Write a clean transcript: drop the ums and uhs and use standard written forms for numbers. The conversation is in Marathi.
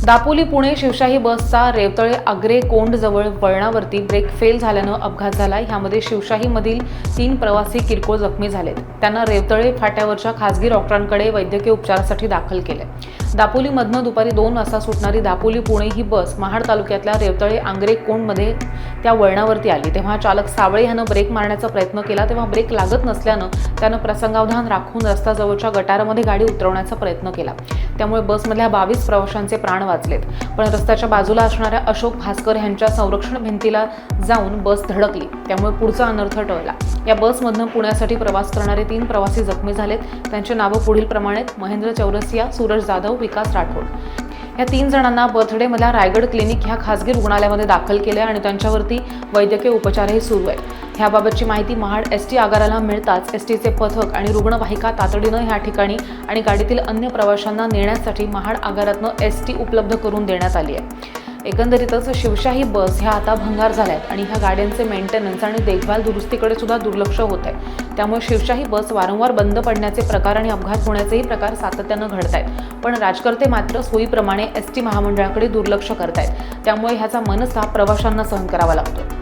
दापोली पुणे शिवशाही बसचा रेवतळे आग्रे कोंड जवळ वळणावरती ब्रेक फेल झाल्यानं अपघात झाला। यामध्ये शिवशाहीमधील 3 प्रवासी किरकोळ जखमी झालेत। त्यांना रेवतळे फाट्यावरच्या खासगी डॉक्टरांकडे वैद्यकीय उपचारासाठी दाखल केले। दापोलीमधनं दुपारी 2 वाजता सुटणारी दापोली पुणे ही बस महाड तालुक्यातल्या रेवतळे आंग्रे कोंडमध्ये त्या वळणावरती आली तेव्हा चालक सावळे यानं ब्रेक मारण्याचा प्रयत्न केला तेव्हा ब्रेक लागत नसल्यानं त्यानं प्रसंगावधान राखून रस्त्याजवळच्या गटारामध्ये गाडी उतरवण्याचा प्रयत्न केला। त्यामुळे बसमधल्या 22 प्रवाशांचे प्राण वाचलेत। पण रस्त्याच्या बाजूला असणाऱ्या अशोक भास्कर यांच्या संरक्षण भिंतीला जाऊन बस धडकली त्यामुळे पुढचा अनर्थ टळला। या बसमधनं पुण्यासाठी प्रवास करणारे 3 प्रवासी जखमी झालेत। त्यांची नावं पुढील प्रमाणे महेंद्र चौरसिया, सूरज जाधव, विकास राठोड। या 3 जणांना बर्थडेमधल्या रायगड क्लिनिक ह्या खासगी रुग्णालयामध्ये दाखल केले आणि त्यांच्यावरती वैद्यकीय उपचारही सुरू आहेत। ह्याबाबतची माहिती महाड एसटी आगाराला मिळताच एसटीचे पथक आणि रुग्णवाहिका तातडीनं ह्या ठिकाणी आणि गाडीतील अन्य प्रवाशांना नेण्यासाठी महाड आगारातनं एसटी उपलब्ध करून देण्यात आली आहे। एकंदरीतच शिवशाही बस ह्या आता भंगार झाल्यात आणि ह्या गाड्यांचे मेंटेनन्स आणि देखभाल दुरुस्तीकडे सुद्धा दुर्लक्ष होत आहे। त्यामुळे शिवशाही बस वारंवार बंद पडण्याचे प्रकार आणि अपघात होण्याचेही प्रकार सातत्यानं घडत आहेत। पण राजकर्ते मात्र सोयीप्रमाणे एसटी महामंडळाकडे दुर्लक्ष करतायत। त्यामुळे ह्याचा मनस्ताप प्रवाशांना सहन करावा लागतो।